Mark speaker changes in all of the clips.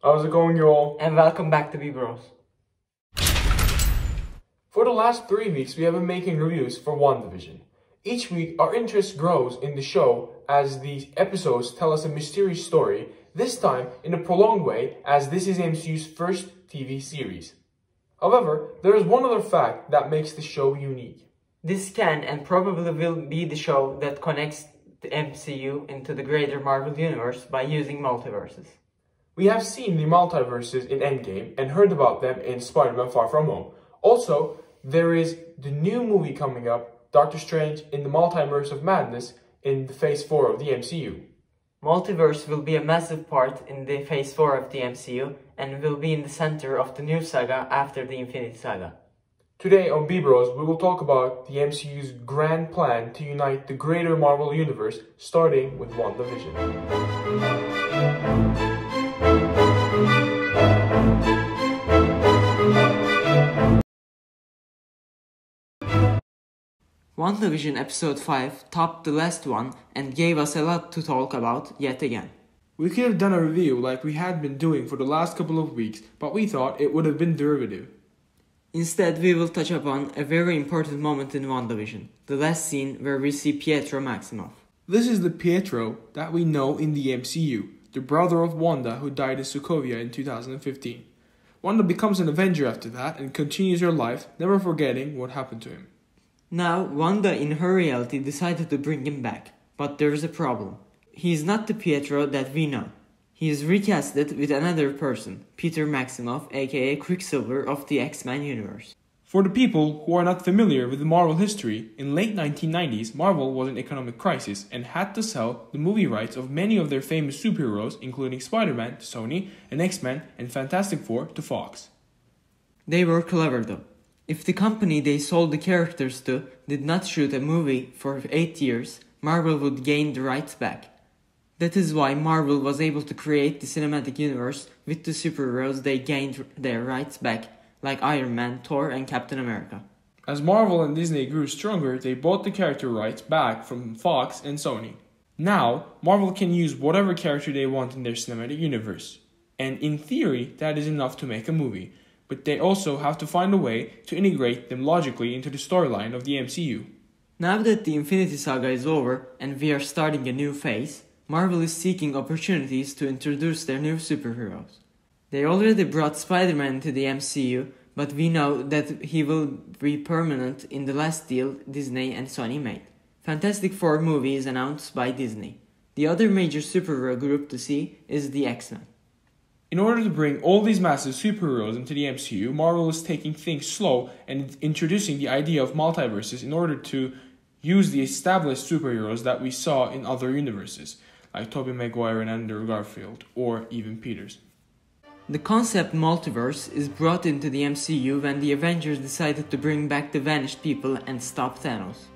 Speaker 1: How's it going, y'all?
Speaker 2: And welcome back to B-Bros.
Speaker 1: For the last 3 weeks, we have been making reviews for WandaVision. Each week, our interest grows in the show as the episodes tell us a mysterious story, this time in a prolonged way as this is MCU's first TV series. However, there is one other fact that makes the show unique.
Speaker 2: This can and probably will be the show that connects the MCU into the greater Marvel universe by using multiverses.
Speaker 1: We have seen the multiverses in Endgame and heard about them in Spider-Man Far From Home. Also, there is the new movie coming up, Doctor Strange in the Multiverse of Madness, in the Phase 4 of the MCU.
Speaker 2: Multiverse will be a massive part in the Phase 4 of the MCU and will be in the center of the new saga after the Infinity Saga.
Speaker 1: Today on B-Bros, we will talk about the MCU's grand plan to unite the greater Marvel universe, starting with WandaVision.
Speaker 2: WandaVision Episode 5 topped the last one and gave us a lot to talk about yet again.
Speaker 1: We could have done a review like we had been doing for the last couple of weeks, but we thought it would have been derivative.
Speaker 2: Instead, we will touch upon a very important moment in WandaVision, the last scene where we see Pietro Maximoff.
Speaker 1: This is the Pietro that we know in the MCU, the brother of Wanda who died in Sokovia in 2015. Wanda becomes an Avenger after that and continues her life, never forgetting what happened to him.
Speaker 2: Now, Wanda in her reality decided to bring him back, but there is a problem. He is not the Pietro that we know. He is recasted with another person, Peter Maximoff, aka Quicksilver of the X-Men universe.
Speaker 1: For the people who are not familiar with the Marvel history, in late 1990s, Marvel was in economic crisis and had to sell the movie rights of many of their famous superheroes, including Spider-Man to Sony and X-Men and Fantastic Four to Fox.
Speaker 2: They were clever though. If the company they sold the characters to did not shoot a movie for 8 years, Marvel would gain the rights back. That is why Marvel was able to create the cinematic universe with the superheroes they gained their rights back, like Iron Man, Thor, and Captain America.
Speaker 1: As Marvel and Disney grew stronger, they bought the character rights back from Fox and Sony. Now, Marvel can use whatever character they want in their cinematic universe. And in theory, that is enough to make a movie. But they also have to find a way to integrate them logically into the storyline of the MCU.
Speaker 2: Now that the Infinity Saga is over and we are starting a new phase, Marvel is seeking opportunities to introduce their new superheroes. They already brought Spider-Man into the MCU, but we know that he will be permanent in the last deal Disney and Sony made. Fantastic Four movie is announced by Disney. The other major superhero group to see is the X-Men.
Speaker 1: In order to bring all these massive superheroes into the MCU, Marvel is taking things slow and introducing the idea of multiverses in order to use the established superheroes that we saw in other universes, like Toby, Maguire and Andrew Garfield, or even Peters.
Speaker 2: The concept multiverse is brought into the MCU when the Avengers decided to bring back the vanished people and stop Thanos.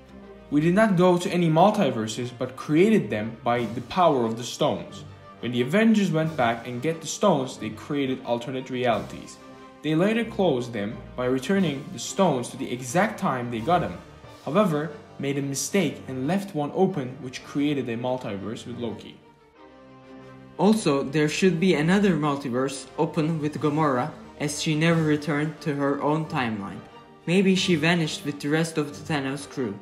Speaker 1: We did not go to any multiverses but created them by the power of the stones. When the Avengers went back and get the stones, they created alternate realities. They later closed them by returning the stones to the exact time they got them. However, made a mistake and left one open, which created a multiverse with Loki.
Speaker 2: Also, there should be another multiverse open with Gamora, as she never returned to her own timeline. Maybe she vanished with the rest of the Thanos crew,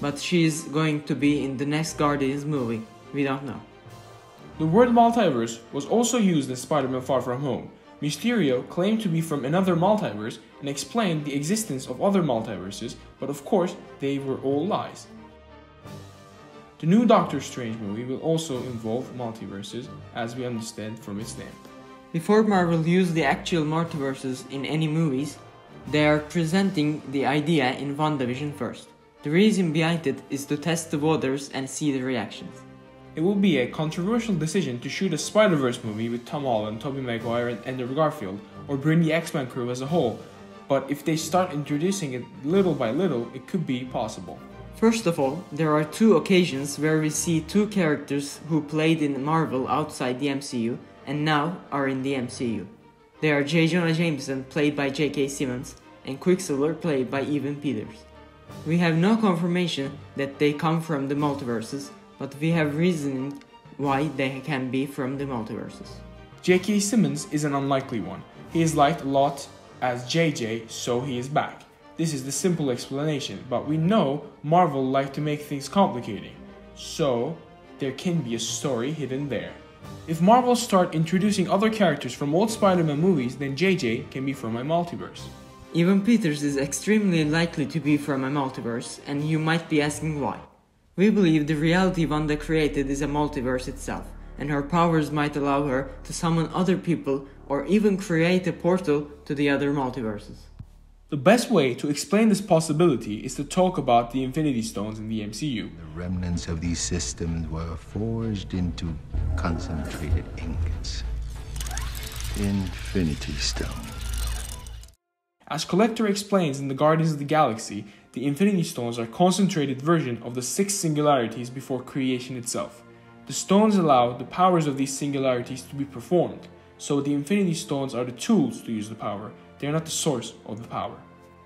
Speaker 2: but she is going to be in the next Guardians movie, we don't know.
Speaker 1: The word multiverse was also used in Spider-Man Far From Home. Mysterio claimed to be from another multiverse and explained the existence of other multiverses, but of course, they were all lies. The new Doctor Strange movie will also involve multiverses, as we understand from its name.
Speaker 2: Before Marvel used the actual multiverses in any movies, they are presenting the idea in WandaVision first. The reason behind it is to test the waters and see the reactions.
Speaker 1: It will be a controversial decision to shoot a Spider-Verse movie with Tom Holland, Toby Maguire and Andrew Garfield, or bring the X-Men crew as a whole, but if they start introducing it little by little, it could be possible.
Speaker 2: First of all, there are 2 occasions where we see 2 characters who played in Marvel outside the MCU and now are in the MCU. They are JJ Jameson, played by JK Simmons, and Quicksilver, played by Evan Peters. We have no confirmation that they come from the multiverses, but we have reasoning why they can be from the multiverses.
Speaker 1: JK Simmons is an unlikely one. He is liked a lot as JJ, so he is back. This is the simple explanation, but we know Marvel like to make things complicated, so there can be a story hidden there. If Marvel start introducing other characters from old Spider-Man movies, then JJ can be from my multiverse.
Speaker 2: Evan Peters is extremely likely to be from a multiverse, and you might be asking why. We believe the reality Wanda created is a multiverse itself, and her powers might allow her to summon other people or even create a portal to the other multiverses.
Speaker 1: The best way to explain this possibility is to talk about the Infinity Stones in the MCU.
Speaker 3: The remnants of these systems were forged into concentrated ingots. Infinity Stone.
Speaker 1: As Collector explains in the Guardians of the Galaxy, the Infinity Stones are a concentrated version of the 6 singularities before creation itself. The stones allow the powers of these singularities to be performed, so the Infinity Stones are the tools to use the power. They are not the source of the power.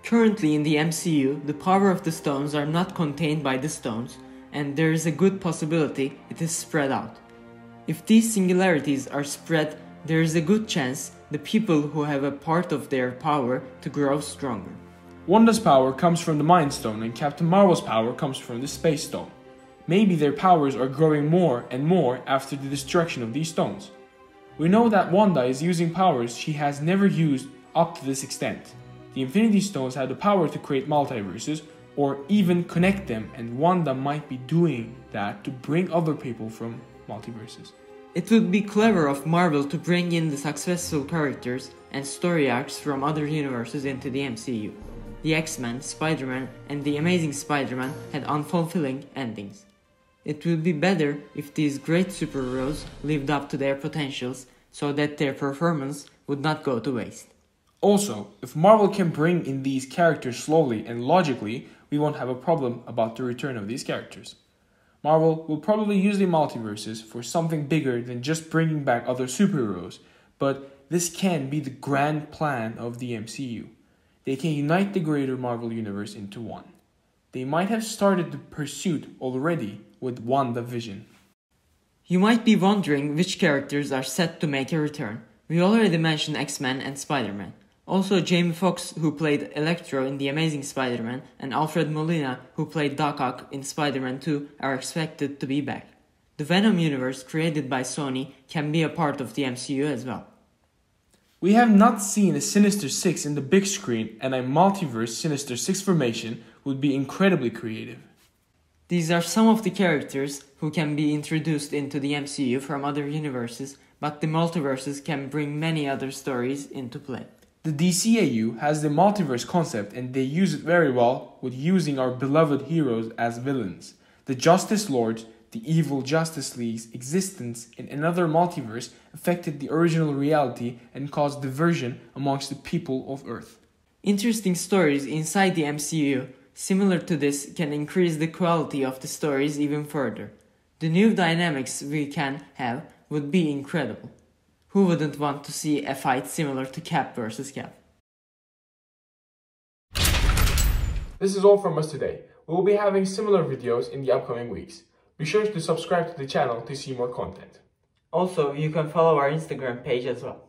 Speaker 2: Currently in the MCU, the power of the stones are not contained by the stones, and there is a good possibility it is spread out. If these singularities are spread, there is a good chance the people who have a part of their power to grow stronger.
Speaker 1: Wanda's power comes from the Mind Stone, and Captain Marvel's power comes from the Space Stone. Maybe their powers are growing more and more after the destruction of these stones. We know that Wanda is using powers she has never used up to this extent. The Infinity Stones have the power to create multiverses or even connect them, and Wanda might be doing that to bring other people from multiverses.
Speaker 2: It would be clever of Marvel to bring in the successful characters and story arcs from other universes into the MCU. The X-Men, Spider-Man, and the Amazing Spider-Man had unfulfilling endings. It would be better if these great superheroes lived up to their potentials so that their performance would not go to waste.
Speaker 1: Also, if Marvel can bring in these characters slowly and logically, we won't have a problem about the return of these characters. Marvel will probably use the multiverses for something bigger than just bringing back other superheroes, but this can be the grand plan of the MCU. They can unite the greater Marvel universe into one. They might have started the pursuit already with WandaVision.
Speaker 2: You might be wondering which characters are set to make a return. We already mentioned X-Men and Spider-Man. Also, Jamie Fox, who played Electro in The Amazing Spider-Man, and Alfred Molina, who played Doc Ock in Spider-Man 2, are expected to be back. The Venom universe created by Sony can be a part of the MCU as well.
Speaker 1: We have not seen a Sinister Six in the big screen, and a multiverse Sinister Six formation would be incredibly creative.
Speaker 2: These are some of the characters who can be introduced into the MCU from other universes, but the multiverses can bring many other stories into play.
Speaker 1: The DCAU has the multiverse concept, and they use it very well with using our beloved heroes as villains. The Justice Lords, the evil Justice League's existence in another multiverse affected the original reality and caused diversion amongst the people of Earth.
Speaker 2: Interesting stories inside the MCU similar to this can increase the quality of the stories even further. The new dynamics we can have would be incredible. Who wouldn't want to see a fight similar to Cap vs. Cap?
Speaker 1: This is all from us today. We will be having similar videos in the upcoming weeks. Be sure to subscribe to the channel to see more content.
Speaker 2: Also, you can follow our Instagram page as well.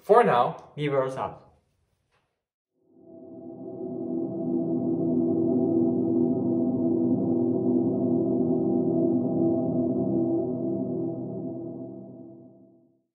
Speaker 1: For now,
Speaker 2: Multiverses out.